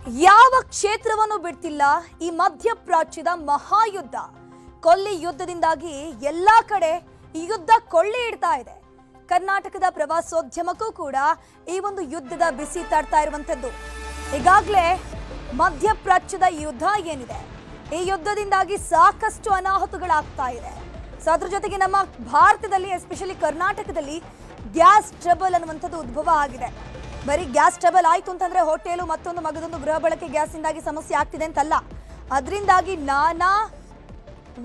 ಯಾವ ಕ್ಷೇತ್ರವನ್ನು ಬಿಡ್ತಿಲ್ಲ ಈ ಮಧ್ಯಪ್ರಾಚ್ಯದ ಮಹಾಯುದ್ಧ. ಕೊಲ್ಲಿ ಯುದ್ಧದಿಂದಾಗಿ ಎಲ್ಲಾ ಕಡೆ ಈ ಯುದ್ಧ ಕೊಳ್ಳೆ ಇಡ್ತಾ ಇದೆ. ಕರ್ನಾಟಕದ ಪ್ರವಾಸೋದ್ಯಮಕ್ಕೂ ಕೂಡ ಈ ಒಂದು ಯುದ್ಧದ ಬಿಸಿ ತಡ್ತಾ ಇರುವಂತದ್ದು. ಈಗಾಗಲೇ ಮಧ್ಯಪ್ರಾಚ್ಯದ ಯುದ್ಧ ಏನಿದೆ, ಈ ಯುದ್ಧದಿಂದಾಗಿ ಸಾಕಷ್ಟು ಅನಾಹುತಗಳಾಗ್ತಾ ಇದೆ. ಸೊ ಅದ್ರ ಜೊತೆಗೆ ನಮ್ಮ ಭಾರತದಲ್ಲಿ ಎಸ್ಪೆಷಲಿ ಕರ್ನಾಟಕದಲ್ಲಿ ಗ್ಯಾಸ್ ಟ್ರಬಲ್ ಅನ್ನುವಂಥದ್ದು ಉದ್ಭವ ಆಗಿದೆ. ಬರೀ ಗ್ಯಾಸ್ ಟ್ರಬಲ್ ಆಯ್ತು ಅಂತಂದ್ರೆ ಹೋಟೆಲು ಮತ್ತೊಂದು ಮಗದೊಂದು ಗೃಹ ಬಳಕೆ ಗ್ಯಾಸ್ನಿಂದಾಗಿ ಸಮಸ್ಯೆ ಆಗ್ತಿದೆ ಅಂತಲ್ಲ, ಅದರಿಂದಾಗಿ ನಾನಾ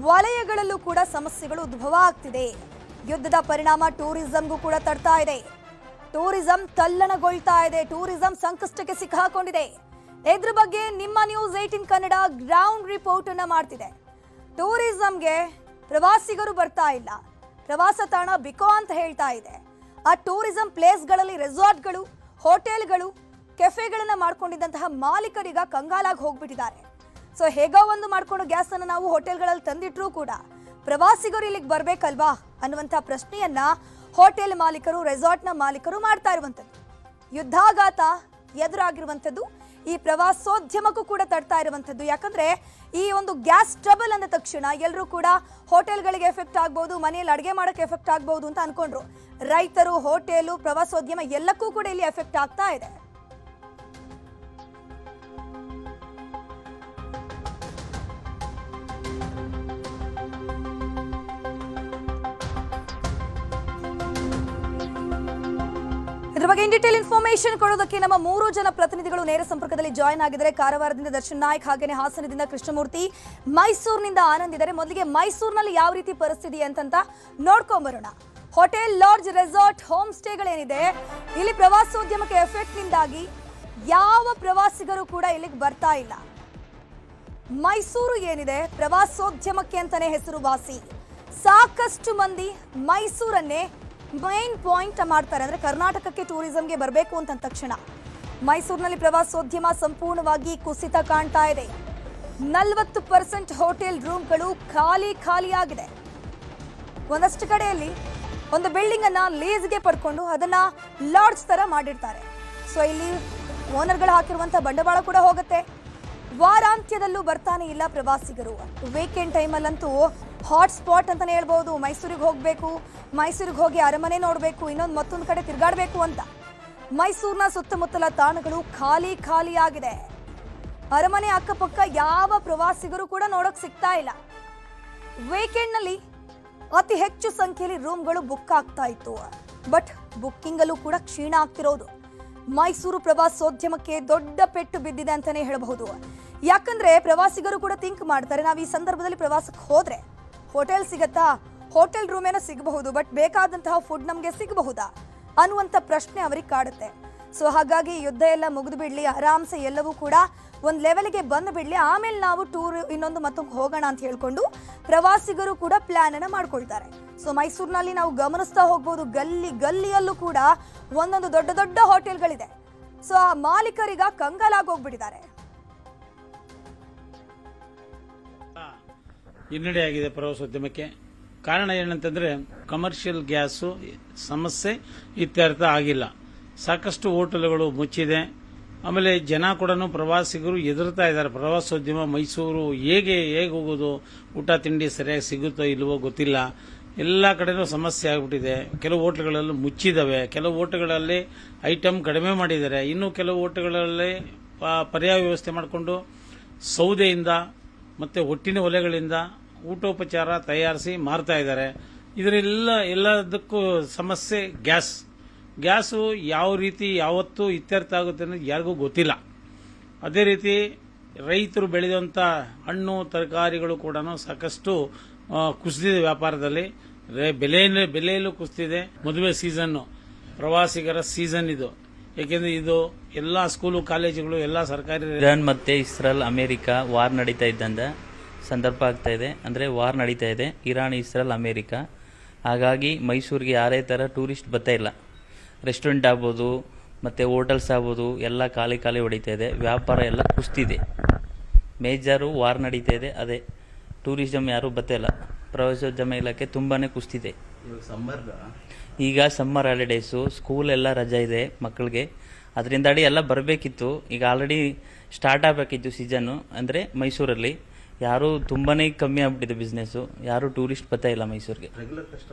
ವಲಯಗಳಲ್ಲೂ ಕೂಡ ಸಮಸ್ಯೆಗಳು ಉದ್ಭವ ಆಗ್ತಿದೆ. ಯುದ್ಧದ ಪರಿಣಾಮ ಟೂರಿಸಂಗೂ ಕೂಡ ತಡ್ತಾ ಇದೆ. ಟೂರಿಸಂ ತಲ್ಲಣಗೊಳ್ತಾ ಇದೆ. ಟೂರಿಸಂ ಸಂಕಷ್ಟಕ್ಕೆ ಸಿಕ್ಕಾಕೊಂಡಿದೆ. ಇದ್ರ ಬಗ್ಗೆ ನಿಮ್ಮ ನ್ಯೂಸ್ 18 ಕನ್ನಡ ಗ್ರೌಂಡ್ ರಿಪೋರ್ಟ್ ಅನ್ನ ಮಾಡ್ತಿದೆ. ಟೂರಿಸಂಗೆ ಪ್ರವಾಸಿಗರು ಬರ್ತಾ ಇಲ್ಲ, ಪ್ರವಾಸ ತಾಣ ಬಿಕೋ ಅಂತ ಹೇಳ್ತಾ ಇದೆ. ಆ ಟೂರಿಸಂ ಪ್ಲೇಸ್ಗಳಲ್ಲಿ ರೆಸಾರ್ಟ್ಗಳು, ಹೋಟೆಲ್ಗಳು, ಕೆಫೆಗಳನ್ನ ಮಾಡ್ಕೊಂಡಿದ್ದಂತಹ ಮಾಲೀಕರೀಗ ಕಂಗಾಲಾಗಿ ಹೋಗ್ಬಿಟ್ಟಿದ್ದಾರೆ. ಸೊ ಹೇಗೋ ಒಂದು ಮಾಡ್ಕೊಂಡು ಗ್ಯಾಸ್ ಅನ್ನು ನಾವು ಹೋಟೆಲ್ಗಳಲ್ಲಿ ತಂದಿಟ್ರೂ ಕೂಡ ಪ್ರವಾಸಿಗರು ಇಲ್ಲಿಗೆ ಬರ್ಬೇಕಲ್ವಾ ಅನ್ನುವಂಥ ಪ್ರಶ್ನೆಯನ್ನ ಹೋಟೆಲ್ ಮಾಲೀಕರು, ರೆಸಾರ್ಟ್ನ ಮಾಲೀಕರು ಮಾಡ್ತಾ ಇರುವಂಥದ್ದು. ಯುದ್ಧಾಘಾತ ಎದುರಾಗಿರುವಂಥದ್ದು ಈ ಪ್ರವಾಸೋದ್ಯಮಕ್ಕೂ ಕೂಡ ತಡ್ತಾ ಇರುವಂಥದ್ದು. ಯಾಕಂದ್ರೆ ಈ ಒಂದು ಗ್ಯಾಸ್ ಟ್ರಬಲ್ ಅಂದ ತಕ್ಷಣ ಎಲ್ಲರೂ ಕೂಡ ಹೋಟೆಲ್ಗಳಿಗೆ ಎಫೆಕ್ಟ್ ಆಗ್ಬಹುದು, ಮನೆಯಲ್ಲಿ ಅಡುಗೆ ಮಾಡೋಕ್ಕೆ ಎಫೆಕ್ಟ್ ಆಗ್ಬಹುದು ಅಂತ ಅನ್ಕೊಂಡ್ರು. ರೈತರು, ಹೋಟೆಲು, ಪ್ರವಾಸೋದ್ಯಮ ಎಲ್ಲಕ್ಕೂ ಕೂಡ ಇಲ್ಲಿ ಎಫೆಕ್ಟ್ ಆಗ್ತಾ ಇದೆ. ಇದ್ರ ಬಗ್ಗೆ ಇನ್ ಡೀಟೇಲ್ ಇನ್ಫಾರ್ಮೇಶನ್ ಕೊಡೋದಕ್ಕೆ ನಮ್ಮ 3 ಜನ ಪ್ರತಿನಿಧಿಗಳು ನೇರ ಸಂಪರ್ಕದಲ್ಲಿ ಜಾಯ್ನ್ ಆಗಿದ್ದಾರೆ. ಕಾರವಾರದಿಂದ ದರ್ಶನ್ ನಾಯ್ಕ್, ಹಾಗೇನೆ ಹಾಸನದಿಂದ ಕೃಷ್ಣಮೂರ್ತಿ, ಮೈಸೂರಿನಿಂದ ಆನಂದ್ ಇದ್ದಾರೆ. ಮೊದಲಿಗೆ ಮೈಸೂರಿನಲ್ಲಿ ಯಾವ ರೀತಿ ಪರಿಸ್ಥಿತಿ ಅಂತ ನೋಡ್ಕೊಂಬರೋಣ. ಹೋಟೆಲ್, ಲಾಡ್ಜ್, ರೆಸಾರ್ಟ್, ಹೋಮ್ ಸ್ಟೇಗಳೇನಿದೆ, ಇಲ್ಲಿ ಪ್ರವಾಸೋದ್ಯಮಕ್ಕೆ ಎಫೆಕ್ಟ್ ನಿಂದಾಗಿ ಯಾವ ಪ್ರವಾಸಿಗರು ಕೂಡ ಇಲ್ಲಿಗೆ ಬರ್ತಾ ಇಲ್ಲ. ಮೈಸೂರು ಏನಿದೆ ಪ್ರವಾಸೋದ್ಯಮಕ್ಕೆ ಅಂತಾನೆ ಹೆಸರುವಾಸಿ. ಸಾಕಷ್ಟು ಮಂದಿ ಮೈಸೂರನ್ನೇ ಮೈನ್ ಪಾಯಿಂಟ್ ಮಾಡ್ತಾರೆ. ಅಂದ್ರೆ ಕರ್ನಾಟಕಕ್ಕೆ ಟೂರಿಸಂಗೆ ಬರಬೇಕು ಅಂತ ತಕ್ಷಣ ಮೈಸೂರಿನಲ್ಲಿ ಪ್ರವಾಸೋದ್ಯಮ ಸಂಪೂರ್ಣವಾಗಿ ಕುಸಿತ ಕಾಣ್ತಾ ಇದೆ. 40% ಹೋಟೆಲ್ ರೂಮ್ಗಳು ಖಾಲಿಯಾಗಿದೆ. ಒಂದಷ್ಟು ಕಡೆಯಲ್ಲಿ ಒಂದು ಬಿಲ್ಡಿಂಗ್ ಅನ್ನ ಲೀಸ್ಗೆ ಪಡ್ಕೊಂಡು ಅದನ್ನ ಲಾಡ್ಜ್ ತರ ಮಾಡಿರ್ತಾರೆ. ಸೊ ಇಲ್ಲಿ ಓನರ್ಗಳು ಹಾಕಿರುವಂತಹ ಬಂಡವಾಳ ಕೂಡ ಹೋಗುತ್ತೆ. ವಾರಾಂತ್ಯದಲ್ಲೂ ಬರ್ತಾನೆ ಇಲ್ಲ ಪ್ರವಾಸಿಗರು. ವೀಕೆಂಡ್ ಟೈಮಲ್ಲಂತೂ ಹಾಟ್ ಸ್ಪಾಟ್ ಅಂತಾನೆ ಹೇಳ್ಬೋದು. ಮೈಸೂರಿಗೆ ಹೋಗಬೇಕು, ಮೈಸೂರಿಗೆ ಹೋಗಿ ಅರಮನೆ ನೋಡಬೇಕು, ಮತ್ತೊಂದು ಕಡೆ ತಿರುಗಾಡಬೇಕು ಅಂತ ಮೈಸೂರಿನ ಸುತ್ತಮುತ್ತಲ ತಾಣಗಳು ಖಾಲಿಯಾಗಿದೆ. ಅರಮನೆ ಅಕ್ಕಪಕ್ಕ ಯಾವ ಪ್ರವಾಸಿಗರು ಕೂಡ ನೋಡಕ್ ಸಿಗ್ತಾ ಇಲ್ಲ. ವೀಕೆಂಡ್ನಲ್ಲಿ ಅತಿ ಹೆಚ್ಚು ಸಂಖ್ಯೆಯಲ್ಲಿ ರೂಮ್ಗಳು ಬುಕ್ ಆಗ್ತಾ ಇತ್ತು. ಬಟ್ ಬುಕ್ಕಿಂಗ್ ಅಲ್ಲೂ ಕೂಡ ಕ್ಷೀಣ ಆಗ್ತಿರೋದು ಮೈಸೂರು ಪ್ರವಾಸೋದ್ಯಮಕ್ಕೆ ದೊಡ್ಡ ಪೆಟ್ಟು ಬಿದ್ದಿದೆ ಅಂತಾನೆ ಹೇಳಬಹುದು. ಯಾಕಂದ್ರೆ ಪ್ರವಾಸಿಗರು ಕೂಡ ಥಿಂಕ್ ಮಾಡ್ತಾರೆ, ನಾವು ಈ ಸಂದರ್ಭದಲ್ಲಿ ಪ್ರವಾಸಕ್ಕೆ ಹೋದ್ರೆ ಹೋಟೆಲ್ ಸಿಗತ್ತಾ, ಹೋಟೆಲ್ ರೂಮ್ ಏನೋ ಸಿಗಬಹುದು, ಬಟ್ ಬೇಕಾದಂತಹ ಫುಡ್ ನಮಗೆ ಸಿಗಬಹುದಾ ಅನ್ನುವಂಥ ಪ್ರಶ್ನೆ ಅವರಿಗೆ ಕಾಡುತ್ತೆ. ಸೊ ಹಾಗಾಗಿ ಯುದ್ಧ ಎಲ್ಲ ಮುಗಿದು ಬಿಡ್ಲಿ, ಆರಾಮ್ಸೆ ಎಲ್ಲವೂ ಕೂಡ ಒಂದು ಲೆವೆಲ್ಗೆ ಬಂದು ಬಿಡ್ಲಿ, ಆಮೇಲೆ ನಾವು ಟೂರ್ ಮತ್ತೊಂದು ಹೋಗೋಣ ಅಂತ ಹೇಳ್ಕೊಂಡು ಪ್ರವಾಸಿಗರು ಕೂಡ ಪ್ಲಾನ್ ಅನ್ನ ಮಾಡ್ಕೊಳ್ತಾರೆ. ಸೊ ಮೈಸೂರಿನಲ್ಲಿ ನಾವು ಗಮನಿಸ್ತಾ ಹೋಗ್ಬೋದು, ಗಲ್ಲಿಯಲ್ಲೂ ಕೂಡ ಒಂದೊಂದು ದೊಡ್ಡ ಹೋಟೆಲ್ಗಳಿದೆ. ಸೊ ಆ ಮಾಲೀಕರೀಗ ಕಂಗಾಲಾಗೋಗ್ಬಿಟ್ಟಿದ್ದಾರೆ. ಹಿನ್ನಡೆ ಆಗಿದೆ ಪ್ರವಾಸೋದ್ಯಮಕ್ಕೆ. ಕಾರಣ ಏನಂತಂದ್ರೆ ಕಮರ್ಷಿಯಲ್ ಗ್ಯಾಸು ಸಮಸ್ಯೆ ಇತ್ಯರ್ಥ ಆಗಿಲ್ಲ. ಸಾಕಷ್ಟು ಹೋಟೆಲ್ಗಳು ಮುಚ್ಚಿದೆ. ಆಮೇಲೆ ಜನ ಕೂಡ ಪ್ರವಾಸಿಗರು ಎದುರ್ತಾ ಇದ್ದಾರೆ. ಪ್ರವಾಸೋದ್ಯಮ ಮೈಸೂರು ಹೇಗೆ ಹೋಗೋದು, ಊಟ ತಿಂಡಿ ಸರಿಯಾಗಿ ಸಿಗುತ್ತೋ ಇಲ್ವೋ ಗೊತ್ತಿಲ್ಲ. ಎಲ್ಲ ಕಡೆನೂ ಸಮಸ್ಯೆ ಆಗಿಬಿಟ್ಟಿದೆ. ಕೆಲವು ಹೋಟೆಲ್ಗಳಲ್ಲಿ ಮುಚ್ಚಿದಾವೆ, ಕೆಲವು ಹೋಟೆಲ್ಗಳಲ್ಲಿ ಐಟಮ್ ಕಡಿಮೆ ಮಾಡಿದ್ದಾರೆ, ಇನ್ನು ಕೆಲವು ಹೋಟೆಲ್ಗಳಲ್ಲಿ ಪರ್ಯಾಯ ವ್ಯವಸ್ಥೆ ಮಾಡಿಕೊಂಡು ಸೌದೆಯಿಂದ ಮತ್ತೆ ಹೊಟ್ಟಿನ ಒಲೆಗಳಿಂದ ಊಟೋಪಚಾರ ತಯಾರಿಸಿ ಮಾರ್ತಾ ಇದ್ದಾರೆ. ಎಲ್ಲದಕ್ಕೂ ಸಮಸ್ಯೆ ಗ್ಯಾಸು ಯಾವ ರೀತಿ ಯಾವತ್ತೂ ಇತ್ಯರ್ಥ ಆಗುತ್ತೆ ಅನ್ನೋದು ಯಾರಿಗೂ ಗೊತ್ತಿಲ್ಲ. ಅದೇ ರೀತಿ ರೈತರು ಬೆಳೆದಂಥ ಹಣ್ಣು ತರಕಾರಿಗಳು ಕೂಡ ಸಾಕಷ್ಟು ಕುಸಿದಿದೆ. ವ್ಯಾಪಾರದಲ್ಲಿ ಬೆಲೆಯಲ್ಲೂ ಕುಸಿದಿದೆ. ಮದುವೆ ಸೀಸನ್ನು, ಪ್ರವಾಸಿಗರ ಸೀಸನ್ ಇದು. ಯಾಕೆಂದ್ರೆ ಇದು ಎಲ್ಲಾ ಸ್ಕೂಲು ಕಾಲೇಜುಗಳು ಎಲ್ಲ ಸರ್ಕಾರಿ. ಇರಾನ್ ಮತ್ತೆ ಇಸ್ರೇಲ್ ಅಮೆರಿಕ ವಾರ್ ನಡೀತಾ ಇದ್ದಂತ ಸಂದರ್ಭ ಆಗ್ತಾ ಇದೆ. ಅಂದ್ರೆ ವಾರ್ ನಡೀತಾ ಇದೆ ಇರಾನ್, ಇಸ್ರೇಲ್, ಅಮೆರಿಕ. ಹಾಗಾಗಿ ಮೈಸೂರಿಗೆ ಯಾರೇ ತರ ಟೂರಿಸ್ಟ್ ಬರ್ತಾ ಇಲ್ಲ. ರೆಸ್ಟೋರೆಂಟ್ ಆಗ್ಬೋದು ಮತ್ತೆ ಹೋಟೆಲ್ಸ್ ಆಗ್ಬೋದು ಎಲ್ಲ ಖಾಲಿ ಹೊಡಿತಾ ಇದೆ. ವ್ಯಾಪಾರ ಎಲ್ಲ ಕುಸ್ತಿದೆ. ಮೇಜರು ವಾರ್ ನಡೀತಾ ಇದೆ. ಅದೇ ಟೂರಿಸಂ ಯಾರು ಬರ್ತಾ ಇಲ್ಲ. ಪ್ರವಾಸೋದ್ಯಮ ಇಲಾಖೆ ತುಂಬಾನೇ ಕುಸ್ತಿದೆ. ಈಗ ಸಮ್ಮರ್ ಹಾಲಿಡೇಸು, ಸ್ಕೂಲ್ ಎಲ್ಲ ರಜೆ ಇದೆ ಮಕ್ಕಳಿಗೆ. ಅದರಿಂದಾಡಿ ಎಲ್ಲ ಬರಬೇಕಿತ್ತು. ಈಗ ಆಲ್ರೆಡಿ ಸ್ಟಾರ್ಟ್ ಆಗಬೇಕಿತ್ತು ಸೀಸನ್ನು ಅಂದರೆ ಮೈಸೂರಲ್ಲಿ. ಯಾರೂ ತುಂಬಾ ಕಮ್ಮಿ ಆಗ್ಬಿಟ್ಟಿದೆ ಬಿಸ್ನೆಸ್ಸು, ಯಾರೂ ಟೂರಿಸ್ಟ್ ಬರ್ತಾ ಇಲ್ಲ ಮೈಸೂರಿಗೆ.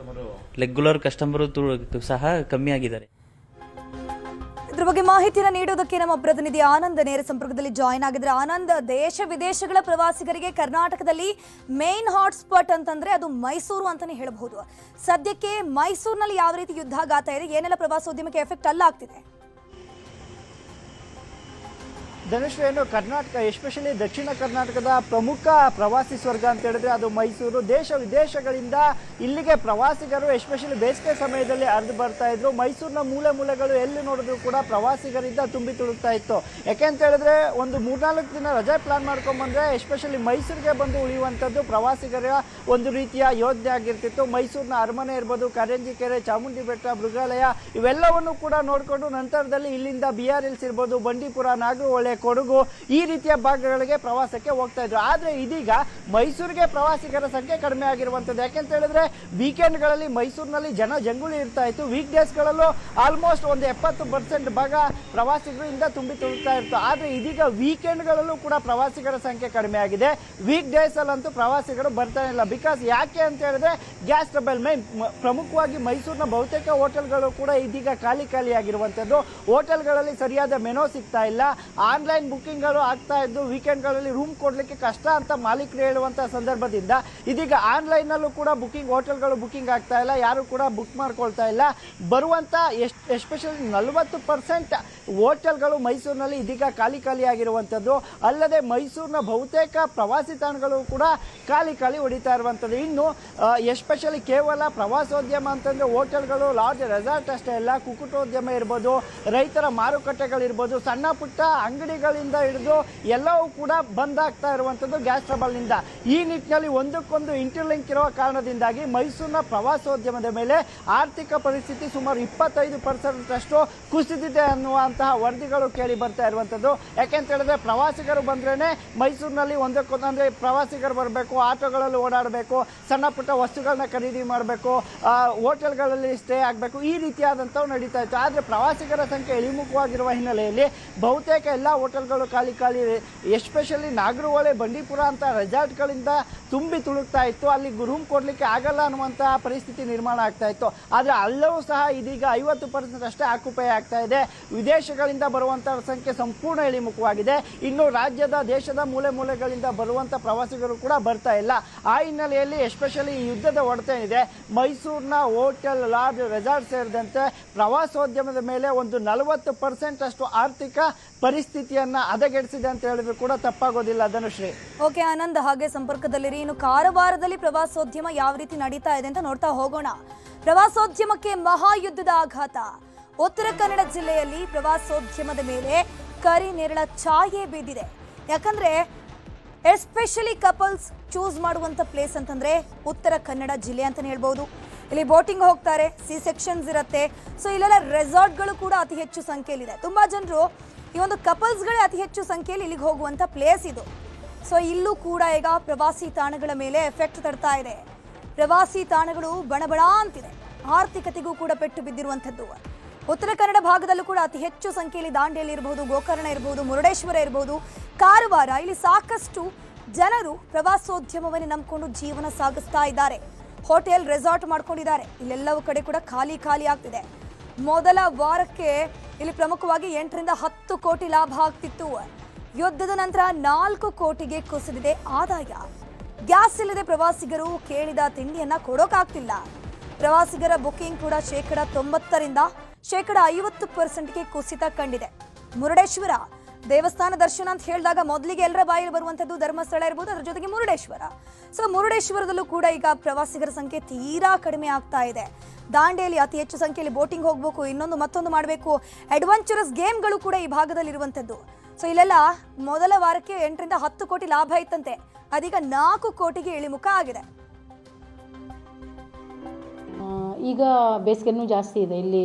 ರೆಗ್ಯುಲರ್ ಕಸ್ಟಮರು ಸಹ ಕಮ್ಮಿ ಆಗಿದ್ದಾರೆ. ಇದ್ರ ಬಗ್ಗೆ ಮಾಹಿತಿಯನ್ನು ನೀಡೋದಕ್ಕೆ ನಮ್ಮ ಪ್ರತಿನಿಧಿ ಆನಂದ್ ನೇರ ಸಂಪರ್ಕದಲ್ಲಿ ಜಾಯಿನ್ ಆಗಿದ್ರೆ. ಆನಂದ್, ದೇಶ ವಿದೇಶಗಳ ಪ್ರವಾಸಿಗರಿಗೆ ಕರ್ನಾಟಕದಲ್ಲಿ ಮೇನ್ ಹಾಟ್ಸ್ಪಾಟ್ ಅಂತಂದ್ರೆ ಅದು ಮೈಸೂರು ಅಂತಾನೆ ಹೇಳಬಹುದು. ಸದ್ಯಕ್ಕೆ ಮೈಸೂರಿನಲ್ಲಿ ಯಾವ ರೀತಿ ಯುದ್ಧಾಘಾತ ಇದೆ, ಏನೆಲ್ಲ ಪ್ರವಾಸೋದ್ಯಮಕ್ಕೆ ಎಫೆಕ್ಟ್ ಅಲ್ಲಾಗ್ತಿದೆ? ಧನುಷ್, ಏನು ಕರ್ನಾಟಕ ಎಸ್ಪೆಷಲಿ ದಕ್ಷಿಣ ಕರ್ನಾಟಕದ ಪ್ರಮುಖ ಪ್ರವಾಸಿ ಸ್ವರ್ಗ ಅಂತ ಹೇಳಿದ್ರೆ ಅದು ಮೈಸೂರು. ದೇಶ ವಿದೇಶಗಳಿಂದ ಇಲ್ಲಿಗೆ ಪ್ರವಾಸಿಗರು ಎಸ್ಪೆಷಲಿ ಬೇಸಿಗೆ ಸಮಯದಲ್ಲಿ ಹರಿದು ಬರ್ತಾ ಇದ್ರು. ಮೈಸೂರಿನ ಮೂಲೆ ಮೂಲೆಗಳು ಎಲ್ಲಿ ನೋಡಿದ್ರು ಕೂಡ ಪ್ರವಾಸಿಗರಿಂದ ತುಂಬಿ ತುಳುಕ್ತಾ ಇತ್ತು. ಯಾಕೆಂತ ಹೇಳಿದ್ರೆ ಒಂದು 3-4 ದಿನ ರಜೆ ಪ್ಲಾನ್ ಮಾಡ್ಕೊಂಡ್ಬಂದ್ರೆ ಎಸ್ಪೆಷಲಿ ಮೈಸೂರಿಗೆ ಬಂದು ಉಳಿಯುವಂಥದ್ದು ಪ್ರವಾಸಿಗರ ಒಂದು ರೀತಿಯ ಯೋಜನೆ ಆಗಿರ್ತಿತ್ತು. ಮೈಸೂರಿನ ಅರಮನೆ ಇರ್ಬೋದು, ಕಾರಂಜಿ ಕೆರೆ, ಚಾಮುಂಡಿ ಬೆಟ್ಟ, ಮೃಗಾಲಯ ಇವೆಲ್ಲವನ್ನು ಕೂಡ ನೋಡಿಕೊಂಡು ನಂತರದಲ್ಲಿ ಇಲ್ಲಿಂದ BR ಹಿಲ್ಸ್ ಇರ್ಬೋದು, ಬಂಡೀಪುರ, ನಾಗರಹೊಳೆ, ಕೊಡಗು ಈ ರೀತಿಯ ಭಾಗಗಳಿಗೆ ಪ್ರವಾಸಕ್ಕೆ ಹೋಗ್ತಾ ಇದ್ರು. ಆದ್ರೆ ಇದೀಗ ಮೈಸೂರಿಗೆ ಪ್ರವಾಸಿಗರ ಸಂಖ್ಯೆ ಕಡಿಮೆ ಆಗಿರುವಂತದ್ದು. ಯಾಕೆಂತ ಹೇಳಿದ್ರೆ ವೀಕೆಂಡ್ಗಳಲ್ಲಿ ಮೈಸೂರಿನಲ್ಲಿ ಜಂಗುಳಿ ಇರ್ತಾ ಇತ್ತು. ವೀಕ್ ಡೇಸ್ಗಳಲ್ಲೂ ಆಲ್ಮೋಸ್ಟ್ ಒಂದು 70% ಭಾಗ ಪ್ರವಾಸಿಗರಿಂದ ತುಂಬಿ ತುಳುಕ್ತಾ ಇತ್ತು. ಆದ್ರೆ ಇದೀಗ ವೀಕೆಂಡ್ಗಳಲ್ಲೂ ಕೂಡ ಪ್ರವಾಸಿಗರ ಸಂಖ್ಯೆ ಕಡಿಮೆ ಆಗಿದೆ. ವೀಕ್ ಡೇಸ್ ಅಲ್ಲಂತೂ ಪ್ರವಾಸಿಗರು ಬರ್ತಾನೆ ಇಲ್ಲ. ಬಿಕಾಸ್ ಯಾಕೆ ಅಂತ ಹೇಳಿದ್ರೆ ಗ್ಯಾಸ್ ಟ್ರಬಲ್. ಪ್ರಮುಖವಾಗಿ ಮೈಸೂರಿನ ಬಹುತೇಕ ಹೋಟೆಲ್ಗಳು ಕೂಡ ಇದೀಗ ಖಾಲಿ ಆಗಿರುವಂತದ್ದು. ಹೋಟೆಲ್ಗಳಲ್ಲಿ ಸರಿಯಾದ ಮೆನು ಸಿಗ್ತಾ ಇಲ್ಲ. ಆನ್ಲೈನ್ ಬುಕ್ಕಿಂಗ್ಗಳು ಆಗ್ತಾ ಇದ್ದು ವೀಕೆಂಡ್ಗಳಲ್ಲಿ ರೂಮ್ ಕೊಡ್ಲಿಕ್ಕೆ ಕಷ್ಟ ಅಂತ ಮಾಲೀಕರು ಹೇಳುವಂತಹ ಸಂದರ್ಭದಿಂದ ಇದೀಗ ಆನ್ಲೈನ್ನಲ್ಲೂ ಕೂಡ ಹೋಟೆಲ್ಗಳು ಬುಕ್ಕಿಂಗ್ ಆಗ್ತಾ ಇಲ್ಲ, ಯಾರು ಕೂಡ ಬುಕ್ ಮಾಡ್ಕೊಳ್ತಾ ಇಲ್ಲ. ಬರುವಂತ ಎಸ್ಪೆಷಲಿ 40% ಹೋಟೆಲ್ಗಳು ಮೈಸೂರಿನಲ್ಲಿ ಇದೀಗ ಖಾಲಿ ಆಗಿರುವಂಥದ್ದು. ಅಲ್ಲದೆ ಮೈಸೂರಿನ ಬಹುತೇಕ ಪ್ರವಾಸಿ ತಾಣಗಳು ಕೂಡ ಖಾಲಿ ಹೊಡಿತಾ ಇರುವಂಥದ್ದು. ಇನ್ನು ಎಸ್ಪೆಷಲಿ ಕೇವಲ ಪ್ರವಾಸೋದ್ಯಮ ಅಂತಂದ್ರೆ ಹೋಟೆಲ್ಗಳು, ಲಾಡ್ಜ್, ರೆಸಾರ್ಟ್ ಅಷ್ಟೇ ಅಲ್ಲ, ಕುಕ್ಕಟೋದ್ಯಮ ಇರ್ಬೋದು, ರೈತರ ಮಾರುಕಟ್ಟೆಗಳಿರ್ಬೋದು, ಸಣ್ಣ ಪುಟ್ಟ ಅಂಗಡಿಗಳಿಂದ ಹಿಡಿದು ಎಲ್ಲವೂ ಕೂಡ ಬಂದ್ ಆಗ್ತಾ ಇರುವಂಥದ್ದು ಗ್ಯಾಸ್ ಟ್ರಬಲ್ನಿಂದ. ಈ ನಿಟ್ಟಿನಲ್ಲಿ ಒಂದಕ್ಕೊಂದು ಇಂಟರ್ಲಿಂಕ್ ಇರುವ ಕಾರಣದಿಂದಾಗಿ ಮೈಸೂರಿನ ಪ್ರವಾಸೋದ್ಯಮದ ಮೇಲೆ ಆರ್ಥಿಕ ಪರಿಸ್ಥಿತಿ ಸುಮಾರು 25% ಅಷ್ಟು ಕುಸಿದಿದೆ ಅನ್ನುವಂತಹ ವರದಿಗಳು ಕೇಳಿ ಬರ್ತಾ ಇರುವಂಥದ್ದು. ಯಾಕೆಂತ ಹೇಳಿದ್ರೆ ಪ್ರವಾಸಿಗರು ಬಂದ್ರೇನೆ ಮೈಸೂರಿನಲ್ಲಿ ಒಂದಕ್ಕೊಂದು ಅಂದ್ರೆ ಪ್ರವಾಸಿಗರು ಬರಬೇಕು, ಆಟೋಗಳಲ್ಲಿ ಓಡಾಡಬೇಕು, ಸಣ್ಣ ಪುಟ್ಟ ವಸ್ತುಗಳನ್ನ ಖರೀದಿ ಮಾಡಬೇಕು, ಹೋಟೆಲ್ಗಳಲ್ಲಿ ಸ್ಟೇ ಆಗಬೇಕು, ಈ ರೀತಿಯಾದಂಥವು ನಡೀತಾ ಇತ್ತು. ಆದರೆ ಪ್ರವಾಸಿಗರ ಸಂಖ್ಯೆ ಇಳಿಮುಖವಾಗಿರುವ ಹಿನ್ನೆಲೆಯಲ್ಲಿ ಬಹುತೇಕ ಎಲ್ಲ ಹೋಟೆಲ್ಗಳು ಖಾಲಿ ಎಸ್ಪೆಷಲಿ ನಾಗರಹೊಳೆ, ಬಂಡೀಪುರ ಅಂತ ರೆಸಾರ್ಟ್ಗಳಿಂದ ತುಂಬಿ ತುಳುಕ್ತಾ ಇತ್ತು. ಅಲ್ಲಿ ರೂಮ್ ಕೊಡ್ಲಿಕ್ಕೆ ಆಗಲ್ಲ ಅನ್ನುವಂತಹ ಪರಿಸ್ಥಿತಿ ನಿರ್ಮಾಣ ಆಗ್ತಾ ಇತ್ತು. ಆದರೆ ಅಲ್ಲವೂ ಸಹ ಇದೀಗ 50% ಅಷ್ಟೇ ಆಕ್ಯುಪೈ ಆಗ್ತಾ ಇದೆ. ವಿದೇಶಗಳಿಂದ ಬರುವಂತಹ ಸಂಖ್ಯೆ ಸಂಪೂರ್ಣ ಇಳಿಮುಖವಾಗಿದೆ. ಇನ್ನು ದೇಶದ ಮೂಲೆಗಳಿಂದ ಬರುವಂತ ಪ್ರವಾಸಿಗರು ಕೂಡ ಬರ್ತಾ ಇಲ್ಲ. ಆ ಹಿನ್ನೆಲೆಯಲ್ಲಿ ಎಸ್ಪೆಷಲಿ ಈ ಯುದ್ಧದ ಹೊಡೆತ ಏನಿದೆ ಮೈಸೂರಿನ ಹೋಟೆಲ್, ಲಾಡ್ಜ್, ರೆಸಾರ್ಟ್ ಸೇರಿದಂತೆ ಪ್ರವಾಸೋದ್ಯಮದ ಮೇಲೆ ಒಂದು 40% ಅಷ್ಟು ಆರ್ಥಿಕ ಪರಿಸ್ಥಿತಿಯನ್ನ ಹದಗೆಡಿಸಿದೆ ಅಂತ ಹೇಳಿದ್ರು ಕೂಡ ತಪ್ಪಾಗೋದಿಲ್ಲ. ಧನುಶ್ರೀ. ಓಕೆ ಆನಂದ್, ಹಾಗೆ ಸಂಪರ್ಕದಲ್ಲಿರಿ. ಇನ್ನು ಕಾರವಾರದಲ್ಲಿ ಪ್ರವಾಸೋದ್ಯಮ ಯಾವ ರೀತಿ ನಡೀತಾ ಇದೆ ಅಂತ ನೋಡ್ತಾ ಹೋಗೋಣ. ಪ್ರವಾಸೋದ್ಯಮಕ್ಕೆ ಮಹಾಯುದ್ಧದ ಆಘಾತ. ಉತ್ತರ ಕನ್ನಡ ಜಿಲ್ಲೆಯಲ್ಲಿ ಪ್ರವಾಸೋದ್ಯಮದ ಮೇಲೆ ಕರಿ ನೆರಳ ಛಾಯೆ ಬಿದ್ದಿದೆ. ಯಾಕಂದ್ರೆ ಎಸ್ಪೆಷಲಿ ಕಪಲ್ಸ್ ಚೂಸ್ ಮಾಡುವಂತ ಪ್ಲೇಸ್ ಅಂತಂದ್ರೆ ಉತ್ತರ ಕನ್ನಡ ಜಿಲ್ಲೆ ಅಂತಾನೆ ಹೇಳ್ಬಹುದು. ಇಲ್ಲಿ ಬೋಟಿಂಗ್ ಹೋಗ್ತಾರೆ, ಸೆಕ್ಷನ್ಸ್ ಇರುತ್ತೆ. ಸೊ ಇಲ್ಲೆಲ್ಲ ರೆಸಾರ್ಟ್ಗಳು ಕೂಡ ಅತಿ ಹೆಚ್ಚು ಸಂಖ್ಯೆಯಲ್ಲಿದೆ. ತುಂಬಾ ಜನರು ಈ ಒಂದು ಕಪಲ್ಸ್ಗಳೇ ಅತಿ ಹೆಚ್ಚು ಸಂಖ್ಯೆಯಲ್ಲಿ ಇಲ್ಲಿಗೆ ಹೋಗುವಂತ ಪ್ಲೇಸ್ ಇದು. ಸೊ ಇಲ್ಲೂ ಕೂಡ ಈಗ ಪ್ರವಾಸಿ ತಾಣಗಳ ಮೇಲೆ ಎಫೆಕ್ಟ್ ತಡ್ತಾ ಇದೆ. ಪ್ರವಾಸಿ ತಾಣಗಳು ಬಣಬಣ ಅಂತಿದೆ. ಆರ್ಥಿಕತೆಗೂ ಕೂಡ ಪೆಟ್ಟು ಬಿದ್ದಿರುವಂಥದ್ದು. ಉತ್ತರ ಕನ್ನಡ ಭಾಗದಲ್ಲೂ ಕೂಡ ಅತಿ ಹೆಚ್ಚು ಸಂಖ್ಯೆಯಲ್ಲಿ ದಾಂಡೇಲಿ ಇರಬಹುದು, ಗೋಕರ್ಣ ಇರಬಹುದು, ಮುರುಡೇಶ್ವರ ಇರಬಹುದು, ಕಾರವಾರ, ಇಲ್ಲಿ ಸಾಕಷ್ಟು ಜನರು ಪ್ರವಾಸೋದ್ಯಮವನ್ನು ನಂಬಿಕೊಂಡು ಜೀವನ ಸಾಗಿಸ್ತಾ ಇದ್ದಾರೆ. ಹೋಟೆಲ್, ರೆಸಾರ್ಟ್ ಮಾಡ್ಕೊಂಡಿದ್ದಾರೆ. ಇಲ್ಲೆಲ್ಲವೂ ಕಡೆ ಕೂಡ ಖಾಲಿ ಆಗ್ತಿದೆ. ಮೊದಲ ವಾರಕ್ಕೆ ಇಲ್ಲಿ ಪ್ರಮುಖವಾಗಿ 8ರಿಂದ 10 ಕೋಟಿ ಲಾಭ ಆಗ್ತಿತ್ತು. ಯುದ್ಧದ ನಂತರ 4 ಕೋಟಿಗೆ ಕುಸಿದಿದೆ ಆದಾಯ. ಗ್ಯಾಸ್ ಇಲ್ಲದೆ ಪ್ರವಾಸಿಗರು ಕೇಳಿದ ತಿಂಡಿಯನ್ನ ಕೊಡೋಕಾಗ್ತಿಲ್ಲ. ಪ್ರವಾಸಿಗರ ಬುಕಿಂಗ್ ಕೂಡ 90%ರಿಂದ 50%ಗೆ ಕುಸಿತ ಕಂಡಿದೆ. ಮುರುಡೇಶ್ವರ ದೇವಸ್ಥಾನ ದರ್ಶನ ಅಂತ ಹೇಳಿದಾಗ ಮೊದಲಿಗೆ ಎಲ್ಲರ ಬಾಯಲ್ಲಿ ಬರುವಂಥದ್ದು ಧರ್ಮಸ್ಥಳ ಇರ್ಬೋದು, ಅದರ ಜೊತೆಗೆ ಮುರುಡೇಶ್ವರ. ಸೊ ಮುರುಡೇಶ್ವರದಲ್ಲೂ ಕೂಡ ಈಗ ಪ್ರವಾಸಿಗರ ಸಂಖ್ಯೆ ತೀರಾ ಕಡಿಮೆ ಆಗ್ತಾ ಇದೆ. ದಾಂಡೇಲಿ ಅತಿ ಹೆಚ್ಚು ಸಂಖ್ಯೆಯಲ್ಲಿ ಬೋಟಿಂಗ್ ಹೋಗಬೇಕು, ಮತ್ತೊಂದು ಮಾಡಬೇಕು, ಅಡ್ವೆಂಚರಸ್ ಗೇಮ್ಗಳು ಕೂಡ ಈ ಭಾಗದಲ್ಲಿ ಇರುವಂಥದ್ದು. ಸೊ ಇಲ್ಲೆಲ್ಲ ಮೊದಲ ವಾರಕ್ಕೆ 8ರಿಂದ 10 ಕೋಟಿ ಲಾಭ ಇತ್ತಂತೆ, ಅದೀಗ 4 ಕೋಟಿಗೆ ಇಳಿಮುಖ ಆಗಿದೆ. ಈಗ ಬೇಸಿಗೆನೂ ಜಾಸ್ತಿ ಇದೆ, ಇಲ್ಲಿ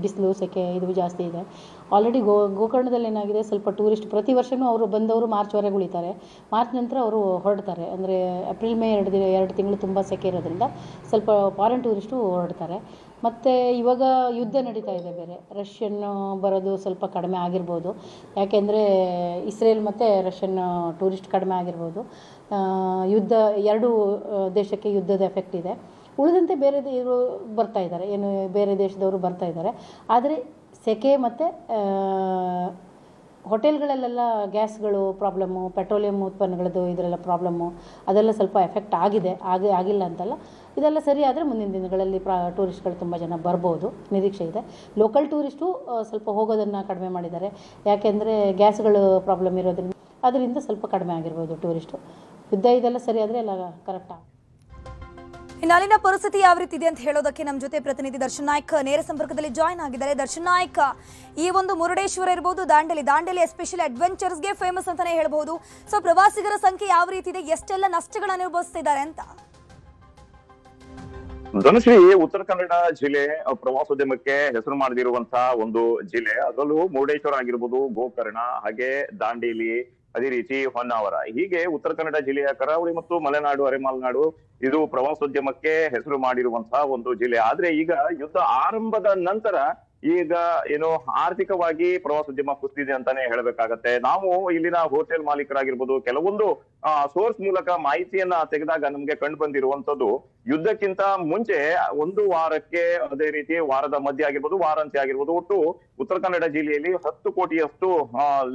ಬಿಸಿಲು ಸೆಕೆ ಇದು ಜಾಸ್ತಿ ಇದೆ. ಆಲ್ರೆಡಿ ಗೋಕರ್ಣದಲ್ಲಿ ಏನಾಗಿದೆ, ಸ್ವಲ್ಪ ಟೂರಿಸ್ಟ್ ಪ್ರತಿ ವರ್ಷವೂ ಅವರು ಬಂದವರು ಮಾರ್ಚ್ವರೆಗೆ ಉಳಿತಾರೆ. ಮಾರ್ಚ್ ನಂತರ ಅವರು ಹೊರಡ್ತಾರೆ. ಅಂದರೆ ಏಪ್ರಿಲ್ ಮೇ 2 ತಿಂಗಳು ತುಂಬ ಸೆಕೆ ಇರೋದ್ರಿಂದ ಸ್ವಲ್ಪ ಫಾರಿನ್ ಟೂರಿಸ್ಟು ಹೊರಡ್ತಾರೆ. ಮತ್ತು ಇವಾಗ ಯುದ್ಧ ನಡೀತಾ ಇದೆ ಬೇರೆ, ರಷ್ಯನ್ ಬರೋದು ಸ್ವಲ್ಪ ಕಡಿಮೆ ಆಗಿರ್ಬೋದು, ಯಾಕೆಂದರೆ ಇಸ್ರೇಲ್ ಮತ್ತು ರಷ್ಯನ್ ಟೂರಿಸ್ಟ್ ಕಡಿಮೆ ಆಗಿರ್ಬೋದು. ಯುದ್ಧ ಎರಡೂ ದೇಶಕ್ಕೆ ಯುದ್ಧದ ಎಫೆಕ್ಟ್ ಇದೆ. ಉಳಿದಂತೆ ಬೇರೆ ಇವರು ಬರ್ತಾ ಇದ್ದಾರೆ, ಏನು ಬೇರೆ ದೇಶದವರು ಬರ್ತಾ ಇದ್ದಾರೆ. ಆದರೆ ಸೆಕೆ ಮತ್ತು ಹೋಟೆಲ್ಗಳಲ್ಲೆಲ್ಲ ಗ್ಯಾಸ್ಗಳು ಪ್ರಾಬ್ಲಮ್ಮು, ಪೆಟ್ರೋಲಿಯಂ ಉತ್ಪನ್ನಗಳದ್ದು ಇದರೆಲ್ಲ ಪ್ರಾಬ್ಲಮ್ಮು, ಅದೆಲ್ಲ ಸ್ವಲ್ಪ ಎಫೆಕ್ಟ್ ಆಗಿದೆ. ಆಗಿಲ್ಲ ಅಂತಲ್ಲ, ಇದೆಲ್ಲ ಸರಿ ಆದರೆ ಮುಂದಿನ ದಿನಗಳಲ್ಲಿ ಟೂರಿಸ್ಟ್ಗಳು ತುಂಬ ಜನ ಬರ್ಬೋದು, ನಿರೀಕ್ಷೆ ಇದೆ. ಲೋಕಲ್ ಟೂರಿಸ್ಟು ಸ್ವಲ್ಪ ಹೋಗೋದನ್ನು ಕಡಿಮೆ ಮಾಡಿದ್ದಾರೆ, ಯಾಕೆಂದರೆ ಗ್ಯಾಸ್ಗಳು ಪ್ರಾಬ್ಲಮ್ ಇರೋದ್ರಿಂದ ಅದರಿಂದ ಸ್ವಲ್ಪ ಕಡಿಮೆ ಆಗಿರ್ಬೋದು ಟೂರಿಸ್ಟು. ಯುದ್ಧ ಇದೆಲ್ಲ ಸರಿ ಆದರೆ ಎಲ್ಲ ಕರೆಕ್ಟ್ ಆಗುತ್ತೆ. ಇನ್ನು ಅಲ್ಲಿನ ಪರಿಸ್ಥಿತಿ ಯಾವ ರೀತಿ ಇದೆ ಅಂತ ಹೇಳೋದಕ್ಕೆ ನಮ್ಮ ಜೊತೆ ಪ್ರತಿನಿಧಿ ದರ್ಶನ್ ನಾಯ್ಕ್ ನೇರ ಸಂಪರ್ಕದಲ್ಲಿ ಜಾಯ್ನ್ ಆಗಿದ್ದಾರೆ. ದರ್ಶನ್ ನಾಯ್ಕ್, ಈ ಒಂದು ಮುರುಡೇಶ್ವರ ಇರಬಹುದು, ದಾಂಡೇಲಿ ಎಸ್ಪೆಷಲಿ ಅಡ್ವೆಂಚರ್ಸ್ಗೆ ಫೇಮಸ್ ಅಂತಾನೆ ಹೇಳ್ಬಹುದು. ಸೊ ಪ್ರವಾಸಿಗರ ಸಂಖ್ಯೆ ಯಾವ ರೀತಿ ಇದೆ, ಎಷ್ಟೆಲ್ಲ ನಷ್ಟಗಳನ್ನು ಅನುಭವಿಸ್ತಿದ್ದಾರೆ ಅಂತ? ಧನುಶ್ರೀ, ಉತ್ತರ ಕನ್ನಡ ಜಿಲ್ಲೆ ಪ್ರವಾಸೋದ್ಯಮಕ್ಕೆ ಹೆಸರು ಮಾಡದಿರುವಂತಹ ಒಂದು ಜಿಲ್ಲೆ. ಅದರಲ್ಲೂ ಮುರುಡೇಶ್ವರ ಆಗಿರ್ಬೋದು, ಗೋಕರ್ಣ, ಹಾಗೆ ದಾಂಡೇಲಿ, ಅದೇ ರೀತಿ ಹೊನ್ನಾವರ, ಹೀಗೆ ಉತ್ತರ ಕನ್ನಡ ಜಿಲ್ಲೆಯ ಕರಾವಳಿ ಮತ್ತು ಮಲೆನಾಡು, ಅರೆಮಲೆನಾಡು ಇದು ಪ್ರವಾಸೋದ್ಯಮಕ್ಕೆ ಹೆಸರು ಮಾಡಿರುವಂತಹ ಒಂದು ಜಿಲ್ಲೆ. ಆದ್ರೆ ಈಗ ಯುದ್ಧ ಆರಂಭದ ನಂತರ ಈಗ ಏನು ಆರ್ಥಿಕವಾಗಿ ಪ್ರವಾಸೋದ್ಯಮ ಕುಸಿದಿದೆ ಅಂತಾನೆ ಹೇಳ್ಬೇಕಾಗತ್ತೆ. ನಾವು ಇಲ್ಲಿನ ಹೋಟೆಲ್ ಮಾಲೀಕರಾಗಿರ್ಬೋದು, ಕೆಲವೊಂದು ಸೋರ್ಸ್ ಮೂಲಕ ಮಾಹಿತಿಯನ್ನ ತೆಗೆದಾಗ ನಮ್ಗೆ ಕಂಡು ಬಂದಿರುವಂತದ್ದು, ಯುದ್ಧಕ್ಕಿಂತ ಮುಂಚೆ ಒಂದು ವಾರಕ್ಕೆ, ಅದೇ ರೀತಿ ವಾರದ ಮಧ್ಯೆ ಆಗಿರ್ಬೋದು, ವಾರಾಂತ್ಯ ಆಗಿರ್ಬೋದು, ಒಟ್ಟು ಉತ್ತರ ಕನ್ನಡ ಜಿಲ್ಲೆಯಲ್ಲಿ 10 ಕೋಟಿಯಷ್ಟು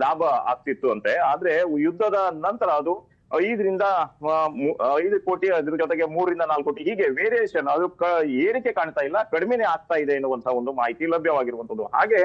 ಲಾಭ ಆಗ್ತಿತ್ತು ಅಂತೆ. ಆದ್ರೆ ಯುದ್ಧದ ನಂತರ ಅದು 5 ಕೋಟಿ, ಅದ್ರ ಜೊತೆಗೆ 3 ರಿಂದ 4 ಕೋಟಿ, ಹೀಗೆ ವೇರಿಯೇಷನ್, ಅದು ಏರಿಕೆ ಕಾಣ್ತಾ ಇಲ್ಲ, ಕಡಿಮೆನೆ ಆಗ್ತಾ ಇದೆ ಎನ್ನುವಂತಹ ಒಂದು ಮಾಹಿತಿ ಲಭ್ಯವಾಗಿರುವಂತದ್ದು. ಹಾಗೆ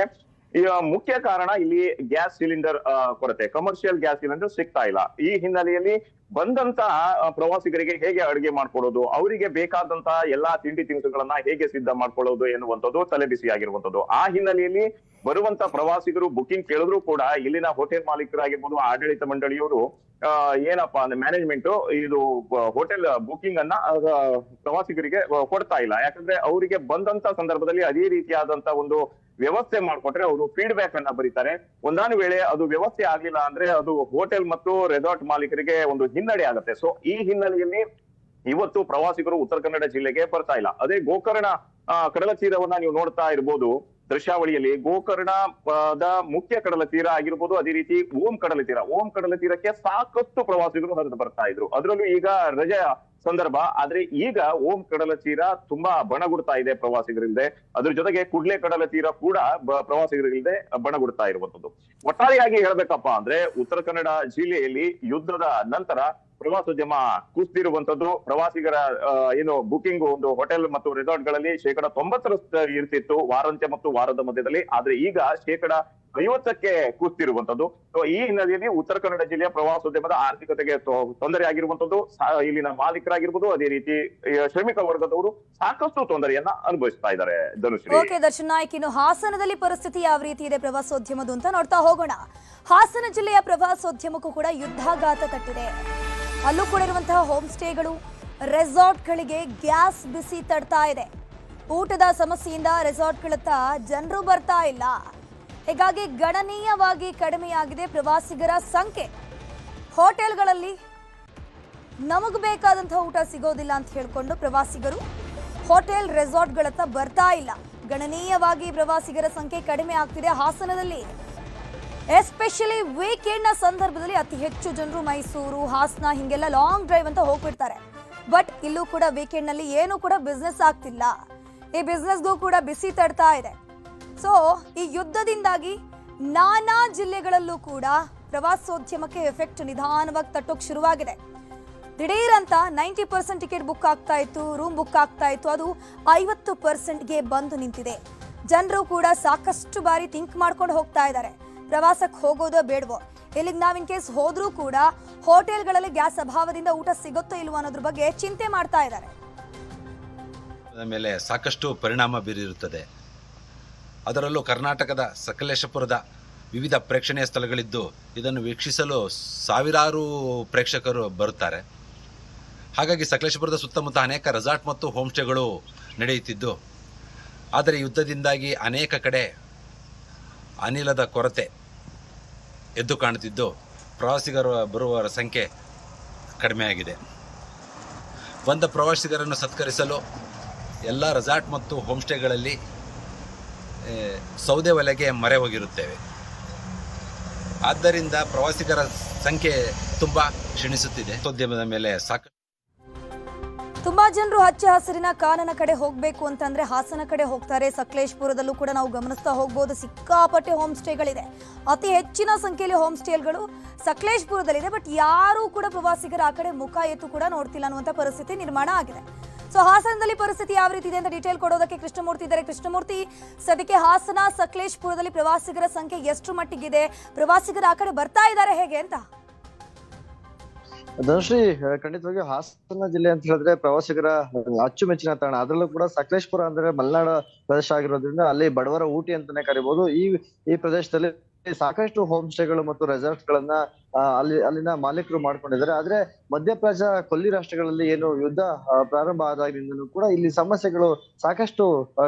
ಮುಖ್ಯ ಕಾರಣ ಇಲ್ಲಿ ಗ್ಯಾಸ್ ಸಿಲಿಂಡರ್ ಕೊರತೆ, ಕಮರ್ಷಿಯಲ್ ಗ್ಯಾಸ್ ಸಿಲಿಂಡರ್ ಸಿಗ್ತಾ ಇಲ್ಲ. ಈ ಹಿನ್ನೆಲೆಯಲ್ಲಿ ಬಂದಂತಹ ಪ್ರವಾಸಿಗರಿಗೆ ಹೇಗೆ ಅಡುಗೆ ಮಾಡ್ಕೊಳ್ಳೋದು, ಅವರಿಗೆ ಬೇಕಾದಂತಹ ಎಲ್ಲಾ ತಿಂಡಿ ತಿನಿಸುಗಳನ್ನ ಹೇಗೆ ಸಿದ್ಧ ಮಾಡ್ಕೊಳ್ಳೋದು ಎನ್ನುವಂಥದ್ದು ತಲೆಬಿಸಿ ಆಗಿರುವಂತದ್ದು. ಆ ಹಿನ್ನೆಲೆಯಲ್ಲಿ ಬರುವಂತ ಪ್ರವಾಸಿಗರು ಬುಕಿಂಗ್ ಕೇಳಿದ್ರು ಕೂಡ ಇಲ್ಲಿನ ಹೋಟೆಲ್ ಮಾಲೀಕರಾಗಿರ್ಬೋದು, ಆಡಳಿತ ಮಂಡಳಿಯವರು ಏನಪ್ಪಾ ಅಂದ್ರೆ ಮ್ಯಾನೇಜ್ಮೆಂಟ್ ಇದು ಹೋಟೆಲ್ ಬುಕಿಂಗ್ ಅನ್ನ ಪ್ರವಾಸಿಗರಿಗೆ ಕೊಡ್ತಾ ಇಲ್ಲ. ಯಾಕಂದ್ರೆ ಅವರಿಗೆ ಬಂದಂತ ಸಂದರ್ಭದಲ್ಲಿ ಅದೇ ರೀತಿಯಾದಂತ ಒಂದು ವ್ಯವಸ್ಥೆ ಮಾಡ್ಕೊಟ್ರೆ ಅವರು ಫೀಡ್ಬ್ಯಾಕ್ ಅನ್ನ ಬರೀತಾರೆ. ಒಂದಾನ ವೇಳೆ ಅದು ವ್ಯವಸ್ಥೆ ಆಗ್ಲಿಲ್ಲ ಅಂದ್ರೆ ಅದು ಹೋಟೆಲ್ ಮತ್ತು ರೆಸಾರ್ಟ್ ಮಾಲೀಕರಿಗೆ ಒಂದು ಹಿನ್ನಡೆ ಆಗುತ್ತೆ. ಸೊ ಈ ಹಿನ್ನೆಲೆಯಲ್ಲಿ ಇವತ್ತು ಪ್ರವಾಸಿಗರು ಉತ್ತರ ಕನ್ನಡ ಜಿಲ್ಲೆಗೆ ಬರ್ತಾ ಇಲ್ಲ. ಅದೇ ಗೋಕರ್ಣ ಕಡಲ ತೀರವನ್ನ ನೀವು ನೋಡ್ತಾ ಇರ್ಬೋದು ದೃಶ್ಯಾವಳಿಯಲ್ಲಿ. ಗೋಕರ್ಣದ ಮುಖ್ಯ ಕಡಲ ತೀರ ಆಗಿರ್ಬೋದು, ಅದೇ ರೀತಿ ಓಂ ಕಡಲ ತೀರಕ್ಕೆ ಸಾಕಷ್ಟು ಪ್ರವಾಸಿಗರು ಹರಿದು ಬರ್ತಾ ಇದ್ರು. ಅದರಲ್ಲೂ ಈಗ ರಜೆಯ ಸಂದರ್ಭ, ಆದ್ರೆ ಈಗ ಓಂ ಕಡಲ ತೀರ ತುಂಬಾ ಬಣಗುಡ್ತಾ ಇದೆ ಪ್ರವಾಸಿಗರಿಲ್ಲದೆ. ಅದ್ರ ಜೊತೆಗೆ ಕುಡ್ಲೆ ಕಡಲ ತೀರ ಕೂಡ ಪ್ರವಾಸಿಗರಿಲ್ಲದೆ ಬಣಗುಡ್ತಾ ಇರುವಂತದ್ದು. ಒಟ್ಟಾರೆಯಾಗಿ ಹೇಳ್ಬೇಕಪ್ಪ ಅಂದ್ರೆ ಉತ್ತರ ಕನ್ನಡ ಜಿಲ್ಲೆಯಲ್ಲಿ ಯುದ್ಧದ ನಂತರ ಪ್ರವಾಸೋದ್ಯಮ ಕುಸಿದಿರುವಂತದ್ದು. ಪ್ರವಾಸಿಗರ ಏನು ಬುಕಿಂಗ್ ಒಂದು ಹೋಟೆಲ್ ಮತ್ತು ರೆಸಾರ್ಟ್ ಗಳಲ್ಲಿ 90% ಇರ್ತಿತ್ತು ವಾರಾಂತ್ಯ ಮತ್ತು ವಾರದ ಮಧ್ಯದಲ್ಲಿ, ಆದ್ರೆ ಈಗ 50% ಕುಸಿದಿರುವಂತದ್ದು. ಸೊ ಈ ಹಿನ್ನೆಲೆಯಲ್ಲಿ ಉತ್ತರ ಕನ್ನಡ ಜಿಲ್ಲೆಯ ಪ್ರವಾಸೋದ್ಯಮದ ಆರ್ಥಿಕತೆಗೆ ತೊಂದರೆ ಆಗಿರುವಂತದ್ದು. ಇಲ್ಲಿನ ಮಾಲೀಕರಾಗಿರ್ಬೋದು, ಅದೇ ರೀತಿ ಶ್ರಮಿಕ ವರ್ಗದವರು ಸಾಕಷ್ಟು ತೊಂದರೆಯನ್ನ ಅನುಭವಿಸ್ತಾ ಇದ್ದಾರೆ. ಧನುಶ್ರೀ. ಓಕೆ ದರ್ಶನ್ ನಾಯ್ಕ್, ಇನ್ನು ಹಾಸನದಲ್ಲಿ ಪರಿಸ್ಥಿತಿ ಯಾವ ರೀತಿ ಇದೆ ಪ್ರವಾಸೋದ್ಯಮದ್ದು ಅಂತ ನೋಡ್ತಾ ಹೋಗೋಣ. ಹಾಸನ ಜಿಲ್ಲೆಯ ಪ್ರವಾಸೋದ್ಯಮಕ್ಕೂ ಕೂಡ ಯುದ್ಧಾಘಾತ ತಟ್ಟಿದೆ. ಅಲ್ಲೂ ಕೂಡ ಇರುವಂತಹ ಹೋಮ್ ಸ್ಟೇಗಳು, ರೆಸಾರ್ಟ್ಗಳಿಗೆ ಗ್ಯಾಸ್ ಬಿಸಿ ತಡ್ತಾ ಇದೆ. ಊಟದ ಸಮಸ್ಯೆಯಿಂದ ರೆಸಾರ್ಟ್ಗಳತ್ತ ಜನರು ಬರ್ತಾ ಇಲ್ಲ. ಹೀಗಾಗಿ ಗಣನೀಯವಾಗಿ ಕಡಿಮೆಯಾಗಿದೆ ಪ್ರವಾಸಿಗರ ಸಂಖ್ಯೆ. ಹೋಟೆಲ್ಗಳಲ್ಲಿ ನಮಗೆ ಬೇಕಾದಂತಹ ಊಟ ಸಿಗೋದಿಲ್ಲ ಅಂತ ಹೇಳ್ಕೊಂಡು ಪ್ರವಾಸಿಗರು ಹೋಟೆಲ್ ರೆಸಾರ್ಟ್ಗಳತ್ತ ಬರ್ತಾ ಇಲ್ಲ. ಗಣನೀಯವಾಗಿ ಪ್ರವಾಸಿಗರ ಸಂಖ್ಯೆ ಕಡಿಮೆ ಆಗ್ತಿದೆ ಹಾಸನದಲ್ಲಿ. ಎಸ್ಪೆಷಲಿ ವೀಕೆಂಡ್ನ ಸಂದರ್ಭದಲ್ಲಿ ಅತಿ ಹೆಚ್ಚು ಜನರು ಮೈಸೂರು, ಹಾಸನ ಹಿಂಗೆಲ್ಲ ಲಾಂಗ್ ಡ್ರೈವ್ ಅಂತ ಹೋಗ್ಬಿಡ್ತಾರೆ. ಬಟ್ ಇಲ್ಲೂ ಕೂಡ ವೀಕೆಂಡ್ನಲ್ಲಿ ಏನೂ ಕೂಡ ಬಿಸ್ನೆಸ್ ಆಗ್ತಿಲ್ಲ. ಈ ಬಿಸ್ನೆಸ್ಗೂ ಕೂಡ ಬಿಸಿ ತಡ್ತಾ ಇದೆ. ಸೊ ಈ ಯುದ್ಧದಿಂದಾಗಿ ನಾನಾ ಜಿಲ್ಲೆಗಳಲ್ಲೂ ಕೂಡ ಪ್ರವಾಸೋದ್ಯಮಕ್ಕೆ ಎಫೆಕ್ಟ್ ನಿಧಾನವಾಗಿ ತಟ್ಟೋಕೆ ಶುರುವಾಗಿದೆ. ದಿಢೀರಂತ 90% ಟಿಕೆಟ್ ಬುಕ್ ಆಗ್ತಾ ಇತ್ತು, ರೂಮ್ ಬುಕ್ ಆಗ್ತಾ ಇತ್ತು, ಅದು 50%ಗೆ ಬಂದು ನಿಂತಿದೆ. ಜನರು ಕೂಡ ಸಾಕಷ್ಟು ಬಾರಿ ಥಿಂಕ್ ಮಾಡ್ಕೊಂಡು ಹೋಗ್ತಾ ಇದ್ದಾರೆ, ಪ್ರವಾಸಕ್ಕೆ ಹೋಗೋದೋ ಬೇಡವೋ. ಇಲ್ಲಿಗೆ ನಾವು ಇನ್ ಕೇಸ್ ಹೋದ್ರೂ ಕೂಡ ಹೋಟೆಲ್ಗಳಲ್ಲಿ ಗ್ಯಾಸ್ ಅಭಾವದಿಂದ ಊಟ ಸಿಗುತ್ತೋ ಇಲ್ವೋ ಅನ್ನೋದ್ರ ಬಗ್ಗೆ ಚಿಂತೆ ಮಾಡ್ತಾ ಇದ್ದಾರೆ. ಮೇಲೆ ಸಾಕಷ್ಟು ಪರಿಣಾಮ ಬೀರಿರುತ್ತದೆ. ಅದರಲ್ಲೂ ಕರ್ನಾಟಕದ ಸಕಲೇಶಪುರದ ವಿವಿಧ ಪ್ರೇಕ್ಷಣೀಯ ಸ್ಥಳಗಳಿದ್ದು ಇದನ್ನು ವೀಕ್ಷಿಸಲು ಸಾವಿರಾರು ಪ್ರೇಕ್ಷಕರು ಬರುತ್ತಾರೆ. ಹಾಗಾಗಿ ಸಕಲೇಶಪುರದ ಸುತ್ತಮುತ್ತ ಅನೇಕ ರೆಸಾರ್ಟ್ ಮತ್ತು ಹೋಮ್ ಸ್ಟೇಗಳು ನಡೆಯುತ್ತಿದ್ದು, ಆದರೆ ಯುದ್ಧದಿಂದಾಗಿ ಅನೇಕ ಕಡೆ ಅನಿಲದ ಕೊರತೆ ಎದ್ದು ಕಾಣುತ್ತಿದ್ದು ಪ್ರವಾಸಿಗರು ಬರುವವರ ಸಂಖ್ಯೆ ಕಡಿಮೆಯಾಗಿದೆ. ಬಂದ ಪ್ರವಾಸಿಗರನ್ನು ಸತ್ಕರಿಸಲು ಎಲ್ಲ ರೆಸಾರ್ಟ್ ಮತ್ತು ಹೋಮ್ ಸ್ಟೇಗಳಲ್ಲಿ ಸೌದೆ ಒಲೆಗೆ ಮೊರೆ ಹೋಗಿರುತ್ತೇವೆ. ಆದ್ದರಿಂದ ಪ್ರವಾಸಿಗರ ಸಂಖ್ಯೆ ತುಂಬ ಕ್ಷೀಣಿಸುತ್ತಿದೆ. ಉದ್ಯಮದ ಮೇಲೆ ಸಾಕಷ್ಟು ತುಂಬಾ ಜನರು ಹಚ್ಚ ಹಸಿರಿನ ಕಾನನ ಕಡೆ ಹೋಗಬೇಕು ಅಂತಂದ್ರೆ ಹಾಸನ ಕಡೆ ಹೋಗ್ತಾರೆ. ಸಕಲೇಶಪುರದಲ್ಲೂ ಕೂಡ ನಾವು ಗಮನಿಸ್ತಾ ಹೋಗ್ಬೋದು, ಸಿಕ್ಕಾಪಟ್ಟೆ ಹೋಮ್ ಸ್ಟೇಗಳಿದೆ. ಅತಿ ಹೆಚ್ಚಿನ ಸಂಖ್ಯೆಯಲ್ಲಿ ಹೋಮ್ ಸ್ಟೇಗಳು ಸಕಲೇಶಪುರದಲ್ಲಿದೆ. ಬಟ್ ಯಾರೂ ಕೂಡ ಪ್ರವಾಸಿಗರ ಆ ಕಡೆ ಮುಖ ಎತ್ತು ಕೂಡ ನೋಡ್ತಿಲ್ಲ ಅನ್ನುವಂಥ ಪರಿಸ್ಥಿತಿ ನಿರ್ಮಾಣ ಆಗಿದೆ. ಸೊ ಹಾಸನದಲ್ಲಿ ಪರಿಸ್ಥಿತಿ ಯಾವ ರೀತಿ ಇದೆ ಅಂತ ಡೀಟೇಲ್ ಕೊಡೋದಕ್ಕೆ ಕೃಷ್ಣಮೂರ್ತಿ ಇದ್ದಾರೆ. ಕೃಷ್ಣಮೂರ್ತಿ, ಸದ್ಯಕ್ಕೆ ಹಾಸನ ಸಕಲೇಶಪುರದಲ್ಲಿ ಪ್ರವಾಸಿಗರ ಸಂಖ್ಯೆ ಎಷ್ಟು ಮಟ್ಟಿಗಿದೆ? ಪ್ರವಾಸಿಗರು ಆ ಕಡೆ ಬರ್ತಾ ಇದ್ದಾರೆ ಹೇಗೆ ಅಂತ? ಧನುಶ್ರೀ, ಖಂಡಿತವಾಗಿಯೂ ಹಾಸನ ಜಿಲ್ಲೆ ಅಂತ ಹೇಳಿದ್ರೆ ಪ್ರವಾಸಿಗರ ಅಚ್ಚುಮೆಚ್ಚಿನ ತಾಣ. ಅದರಲ್ಲೂ ಕೂಡ ಸಕಲೇಶಪುರ ಅಂದ್ರೆ ಮಲೆನಾಡು ಪ್ರದೇಶ ಆಗಿರೋದ್ರಿಂದ ಅಲ್ಲಿ ಬಡವರ ಊಟಿ ಅಂತಾನೆ ಕರಿಬಹುದು. ಈ ಪ್ರದೇಶದಲ್ಲಿ ಸಾಕಷ್ಟು ಹೋಮ್ ಸ್ಟೇಗಳು ಮತ್ತು ರೆಸಾರ್ಟ್ ಗಳನ್ನ ಅಲ್ಲಿನ ಮಾಲೀಕರು ಮಾಡ್ಕೊಂಡಿದ್ದಾರೆ. ಆದ್ರೆ ಮಧ್ಯಪ್ರಾಚ್ಯ ಕೊಲ್ಲಿ ರಾಷ್ಟ್ರಗಳಲ್ಲಿ ಏನು ಯುದ್ಧ ಪ್ರಾರಂಭ ಆದಾಗಿನಿಂದಲೂ ಕೂಡ ಇಲ್ಲಿ ಸಮಸ್ಯೆಗಳು ಸಾಕಷ್ಟು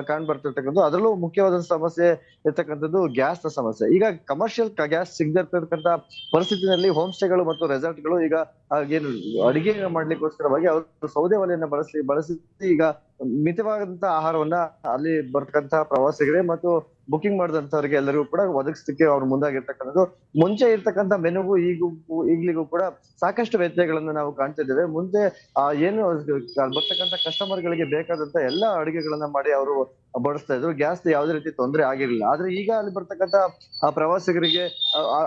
ಕಾಣ್ ಬರ್ತಿರ್ತಕ್ಕಂಥದ್ದು. ಅದರಲ್ಲೂ ಮುಖ್ಯವಾದ ಸಮಸ್ಯೆ ಇರ್ತಕ್ಕಂಥದ್ದು ಗ್ಯಾಸ್ ನ ಸಮಸ್ಯೆ. ಈಗ ಕಮರ್ಷಿಯಲ್ ಗ್ಯಾಸ್ ಸಿಗದಿರ್ತಕ್ಕಂಥ ಪರಿಸ್ಥಿತಿನಲ್ಲಿ ಹೋಮ್ ಸ್ಟೇಗಳು ಮತ್ತು ರೆಸಾರ್ಟ್ ಗಳು ಈಗ ಏನು ಅಡಿಗೆ ಮಾಡ್ಲಿಕ್ಕೋಸ್ಕರವಾಗಿ ಅವರು ಸೌದೆ ಒಲೆಯನ್ನ ಬಳಸಿ ಈಗ ಮಿತವಾದಂತ ಆಹಾರವನ್ನ ಅಲ್ಲಿ ಬರ್ತಕ್ಕಂತ ಪ್ರವಾಸಿಗರೇ ಮತ್ತು ಬುಕಿಂಗ್ ಮಾಡಿದಂತವ್ರಿಗೆ ಎಲ್ಲರಿಗೂ ಕೂಡ ಒದಗಿಸಲಿಕ್ಕೆ ಅವ್ರು ಮುಂದಾಗಿರ್ತಕ್ಕಂಥದ್ದು. ಮುಂಚೆ ಇರ್ತಕ್ಕಂಥ ಮೆನುಗೂ ಈಗ್ಲಿಗೂ ಕೂಡ ಸಾಕಷ್ಟು ವ್ಯತ್ಯಯಗಳನ್ನು ನಾವು ಕಾಣ್ತಾ ಇದ್ದೇವೆ. ಮುಂದೆ ಏನು ಬರ್ತಕ್ಕಂಥ ಕಸ್ಟಮರ್ ಗಳಿಗೆ ಬೇಕಾದಂತ ಎಲ್ಲಾ ಅಡುಗೆಗಳನ್ನ ಮಾಡಿ ಅವರು ಬಡಿಸ್ತಾ ಇದ್ರು. ಗ್ಯಾಸ್ ಯಾವುದೇ ರೀತಿ ತೊಂದರೆ ಆಗಿರ್ಲಿಲ್ಲ. ಆದ್ರೆ ಈಗ ಅಲ್ಲಿ ಬರ್ತಕ್ಕಂಥ ಪ್ರವಾಸಿಗರಿಗೆ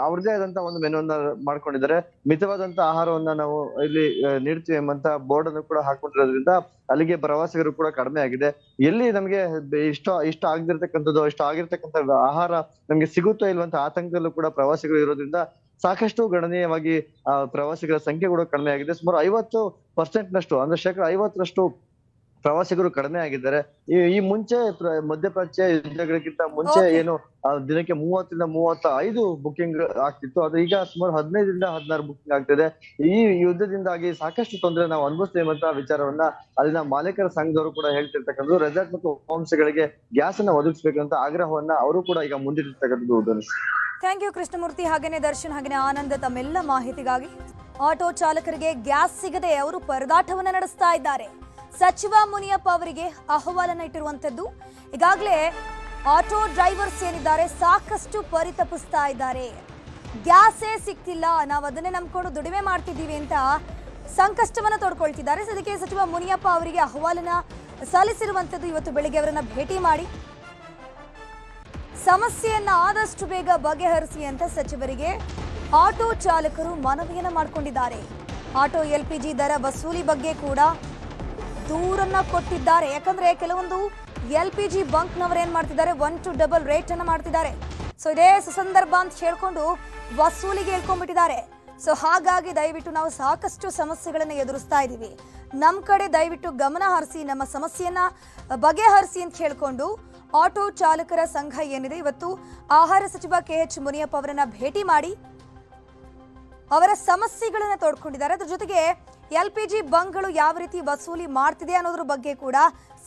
ಅವ್ರದೇ ಆದಂತ ಒಂದು ಮೆನುವನ್ನ ಮಾಡ್ಕೊಂಡಿದ್ದಾರೆ. ಮಿತವಾದಂತ ಆಹಾರವನ್ನ ನಾವು ಇಲ್ಲಿ ನೀಡ್ತೀವಿ ಎಂಬಂತ ಬೋರ್ಡ್ ಅನ್ನು ಕೂಡ ಹಾಕೊಂಡಿರೋದ್ರಿಂದ ಅಲ್ಲಿಗೆ ಪ್ರವಾಸಿಗರು ಕೂಡ ಕಡಿಮೆ ಆಗಿದೆ. ಎಲ್ಲಿ ನಮ್ಗೆ ಇಷ್ಟ ಆಗಿರ್ತಕ್ಕಂಥ ಆಹಾರ ನಮ್ಗೆ ಸಿಗುತ್ತೋ ಇಲ್ವಂತ ಆತಂಕದಲ್ಲೂ ಕೂಡ ಪ್ರವಾಸಿಗರು ಇರೋದ್ರಿಂದ ಸಾಕಷ್ಟು ಗಣನೀಯವಾಗಿ ಪ್ರವಾಸಿಗರ ಸಂಖ್ಯೆ ಕೂಡ ಕಡಿಮೆ ಆಗಿದೆ. ಸುಮಾರು 50% ನಷ್ಟು ಅಂದ್ರೆ 50% ಪ್ರವಾಸಿಗರು ಕಡಿಮೆ ಆಗಿದ್ದಾರೆ. ಈ ಮುಂಚೆ ಮಧ್ಯಪ್ರಾಚ್ಯ ಯುದ್ಧಗಳಿಗಿಂತ ಮುಂಚೆ ಏನು ದಿನಕ್ಕೆ 30ರಿಂದ 35 ಬುಕಿಂಗ್ ಆಗ್ತಿತ್ತು. ಅದು ಈಗ ಸುಮಾರು 15ರಿಂದ 16 ಬುಕಿಂಗ್ ಆಗ್ತಿದೆ. ಈ ಯುದ್ಧದಿಂದಾಗಿ ಸಾಕಷ್ಟು ತೊಂದರೆ ನಾವು ಅನುಭವಿಸ್ತೇವೆ ಅಂತ ವಿಚಾರವನ್ನ ಅಲ್ಲಿನ ಮಾಲೀಕರ ಸಂಘದವರು ಕೂಡ ಹೇಳ್ತಿರ್ತಕ್ಕಂಥದ್ದು. ರೆಸಾರ್ಟ್ ಮತ್ತು ಹೋಮ್ ಸ್ಟೇಗಳಿಗೆ ಗ್ಯಾಸ್ ಅನ್ನ ಒದಗಿಸಬೇಕಂತ ಆಗ್ರಹವನ್ನ ಅವರು ಕೂಡ ಈಗ ಮುಂದಿಟ್ಟಿರ್ತಕ್ಕಂಥದ್ದು. ಥ್ಯಾಂಕ್ ಯು ಕೃಷ್ಣಮೂರ್ತಿ, ಹಾಗೇನೆ ದರ್ಶನ್, ಹಾಗೇನೆ ಆನಂದ್, ತಮ್ಮೆಲ್ಲ ಮಾಹಿತಿಗಾಗಿ. ಆಟೋ ಚಾಲಕರಿಗೆ ಗ್ಯಾಸ್ ಸಿಗದೆ ಅವರು ಪರದಾಟವನ್ನ ನಡೆಸ್ತಾ ಇದ್ದಾರೆ. ಸಚಿವ ಮುನಿಯಪ್ಪ ಅವರಿಗೆ ಅಹವಾಲನ್ನ ಇಟ್ಟಿರುವಂತದ್ದು. ಈಗಾಗಲೇ ಆಟೋ ಡ್ರೈವರ್ಸ್ ಏನಿದ್ದಾರೆ ಸಾಕಷ್ಟು ಪರಿತಪಿಸ್ತಾ ಇದ್ದಾರೆ. ಗ್ಯಾಸೇ ಸಿಕ್ತಿಲ್ಲ, ನಾವು ಅದನ್ನೇ ನಂಬ್ಕೊಂಡು ದುಡಿಮೆ ಮಾಡ್ತಿದ್ದೀವಿ ಅಂತ ಸಂಕಷ್ಟವನ್ನ ತೋಡ್ಕೊಳ್ತಿದ್ದಾರೆ. ಅದಕ್ಕೆ ಸಚಿವ ಮುನಿಯಪ್ಪ ಅವರಿಗೆ ಅಹವಾಲನ್ನ ಸಲ್ಲಿಸಿರುವಂತದ್ದು. ಇವತ್ತು ಬೆಳಿಗ್ಗೆ ಅವರನ್ನ ಭೇಟಿ ಮಾಡಿ ಸಮಸ್ಯೆಯನ್ನ ಆದಷ್ಟು ಬೇಗ ಬಗೆಹರಿಸಿ ಅಂತ ಸಚಿವರಿಗೆ ಆಟೋ ಚಾಲಕರು ಮನವಿಯನ್ನ ಮಾಡಿಕೊಂಡಿದ್ದಾರೆ. ಆಟೋ LPG ದರ ವಸೂಲಿ ಬಗ್ಗೆ ಕೂಡ ದೂರನ್ನ ಕೊಟ್ಟಿದ್ದಾರೆ. ಯಾಕಂದ್ರೆ ಕೆಲವೊಂದು LPG ಬಂಕ್ನವರು ಏನ್ ಮಾಡ್ತಿದ್ದಾರೆ, 1 to double ರೇಟ್ ಅನ್ನ ಮಾಡ್ತಿದ್ದಾರೆ. ಸೊ ಇದೇ ಸಂದರ್ಭ ಅಂತ ಹೇಳ್ಕೊಂಡು ವಸೂಲಿಗೆ ಹೇಳ್ಕೊಂಡ್ಬಿಟ್ಟಿದ್ದಾರೆ. ಸೊ ಹಾಗಾಗಿ ದಯವಿಟ್ಟು ನಾವು ಸಾಕಷ್ಟು ಸಮಸ್ಯೆಗಳನ್ನ ಎದುರಿಸ್ತಾ ಇದ್ದೀವಿ, ನಮ್ಮ ಕಡೆ ದಯವಿಟ್ಟು ಗಮನ ಹರಿಸಿ, ನಮ್ಮ ಸಮಸ್ಯೆಯನ್ನ ಬಗೆಹರಿಸಿ ಅಂತ ಹೇಳ್ಕೊಂಡು ಆಟೋ ಚಾಲಕರ ಸಂಘ ಏನಿದೆ ಇವತ್ತು ಆಹಾರ ಸಚಿವ KH ಮುನಿಯಪ್ಪ ಅವರನ್ನ ಭೇಟಿ ಮಾಡಿ ಅವರ ಸಮಸ್ಯೆಗಳನ್ನ ತೋಡ್ಕೊಂಡಿದ್ದಾರೆ. ಅದ್ರ ಜೊತೆಗೆ LPG ಬಂಕ್ಗಳು ಯಾವ ರೀತಿ ವಸೂಲಿ ಮಾಡ್ತಿದೆ ಅನ್ನೋದ್ರ ಬಗ್ಗೆ ಕೂಡ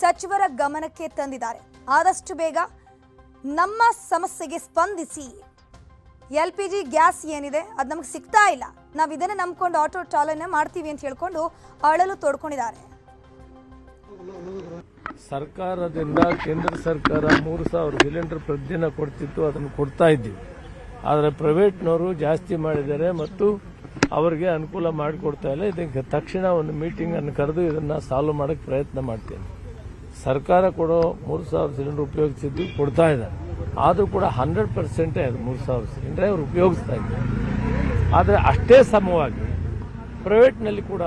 ಸಚಿವರ ಗಮನಕ್ಕೆ ತಂದಿದ್ದಾರೆ. ಆದಷ್ಟು ಬೇಗ ನಮ್ಮ ಸಮಸ್ಯೆಗೆ ಸ್ಪಂದಿಸಿ, LPG ಗ್ಯಾಸ್ ಏನಿದೆ ಅದು ನಮ್ಗೆ ಸಿಗ್ತಾ ಇಲ್ಲ, ನಾವು ಇದನ್ನೇ ನಂಬ್ಕೊಂಡು ಆಟೋ ಚಾಲನೆ ಮಾಡ್ತೀವಿ ಅಂತ ಹೇಳ್ಕೊಂಡು ಅಳಲು ತೋಡ್ಕೊಂಡಿದ್ದಾರೆ. ಸರ್ಕಾರದಿಂದ ಕೇಂದ್ರ ಸರ್ಕಾರ 3000 ಸಿಲಿಂಡರ್ ಪ್ರತಿದಿನ ಕೊಡ್ತಿತ್ತು, ಅದನ್ನು ಕೊಡ್ತಾ ಇದ್ದೀವಿ. ಆದರೆ ಪ್ರೈವೇಟ್ನವರು ಜಾಸ್ತಿ ಮಾಡಿದ್ದಾರೆ ಮತ್ತು ಅವರಿಗೆ ಅನುಕೂಲ ಮಾಡಿಕೊಡ್ತಾ ಇಲ್ಲ. ಇದಕ್ಕೆ ತಕ್ಷಣ ಒಂದು ಮೀಟಿಂಗನ್ನು ಕರೆದು ಇದನ್ನು ಸಾಲ್ವ್ ಮಾಡೋಕ್ಕೆ ಪ್ರಯತ್ನ ಮಾಡ್ತೇನೆ. ಸರ್ಕಾರ ಕೊಡೋ 3000 ಸಿಲಿಂಡರ್ ಉಪಯೋಗಿಸಿದ್ದು ಕೊಡ್ತಾ ಇದ್ದಾರೆ, ಆದರೂ ಕೂಡ 100% ಅದು 3000 ಸಿಲಿಂಡರ್ ಅವರು ಉಪಯೋಗಿಸ್ತಾ ಇದ್ದಾರೆ. ಆದರೆ ಅಷ್ಟೇ ಸಮವಾಗಿ ಪ್ರೈವೇಟ್ನಲ್ಲಿ ಕೂಡ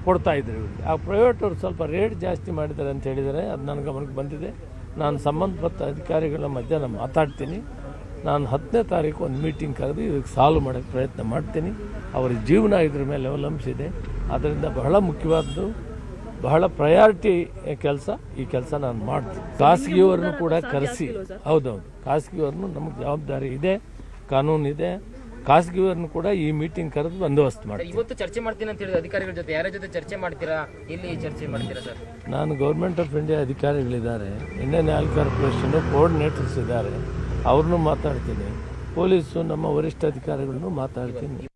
ಕೊಡ್ತಾ ಇದ್ರು. ಆ ಪ್ರೈವೇಟ್ ಅವರು ಸ್ವಲ್ಪ ರೇಟ್ ಜಾಸ್ತಿ ಮಾಡಿದ್ದಾರೆ ಅಂತ ಹೇಳಿದರೆ ಅದು ನನ್ನ ಗಮನಕ್ಕೆ ಬಂದಿದೆ. ನಾನು ಸಂಬಂಧಪಟ್ಟ ಅಧಿಕಾರಿಗಳ ಮಧ್ಯಾಹ್ನ ಮಾತಾಡ್ತೀನಿ. ನಾನು 10ನೇ ತಾರೀಕು ಒಂದು ಮೀಟಿಂಗ್ ಕರೆದು ಇದಕ್ಕೆ ಸಾಲ್ವ್ ಮಾಡೋಕ್ಕೆ ಪ್ರಯತ್ನ ಮಾಡ್ತೀನಿ. ಅವರ ಜೀವನ ಇದ್ರ ಮೇಲೆ ಅವಲಂಬಿಸಿದೆ. ಅದರಿಂದ ಬಹಳ ಮುಖ್ಯವಾದ್ದು, ಬಹಳ ಪ್ರಯಾರಿಟಿ ಕೆಲಸ, ಈ ಕೆಲಸ ನಾನು ಮಾಡ್ತೀನಿ. ಖಾಸಗಿಯವರನ್ನು ಕೂಡ ಕರೆಸಿ, ಹೌದೌದು, ಖಾಸಗಿಯವ್ರನ್ನು ನಮಗೆ ಜವಾಬ್ದಾರಿ ಇದೆ, ಕಾನೂನು ಇದೆ. ಖಾಸಗಿಯವರನ್ನು ಕೂಡ ಈ ಮೀಟಿಂಗ್ ಕರೆದು ಬಂದೋಬಸ್ತ್ ಮಾಡ್ತೀನಿ. ಇವತ್ತು ಚರ್ಚೆ ಮಾಡ್ತೀನಿ ಅಂತ ಹೇಳಿದ ಅಧಿಕಾರಿಗಳ ಜೊತೆ ಯಾರ ಜೊತೆ ಚರ್ಚೆ ಮಾಡ್ತೀರಾ, ಎಲ್ಲಿ ಚರ್ಚೆ ಮಾಡ್ತೀರಾ ಸರ್? ನಾನು ಗೌರ್ಮೆಂಟ್ ಆಫ್ ಇಂಡಿಯಾ ಅಧಿಕಾರಿಗಳಿದ್ದಾರೆ, ಇಂಡಿಯನ್ ಆಯಿಲ್ ಕಾರ್ಪೊರೇಷನ್ ಕೋಆರ್ಡಿನೇಟರ್ಸ್ ಇದ್ದಾರೆ, ಅವ್ರನ್ನೂ ಮಾತಾಡ್ತೀನಿ. ಪೊಲೀಸು ನಮ್ಮ ವರಿಷ್ಠ ಅಧಿಕಾರಿಗಳನ್ನು ಮಾತಾಡ್ತೀನಿ.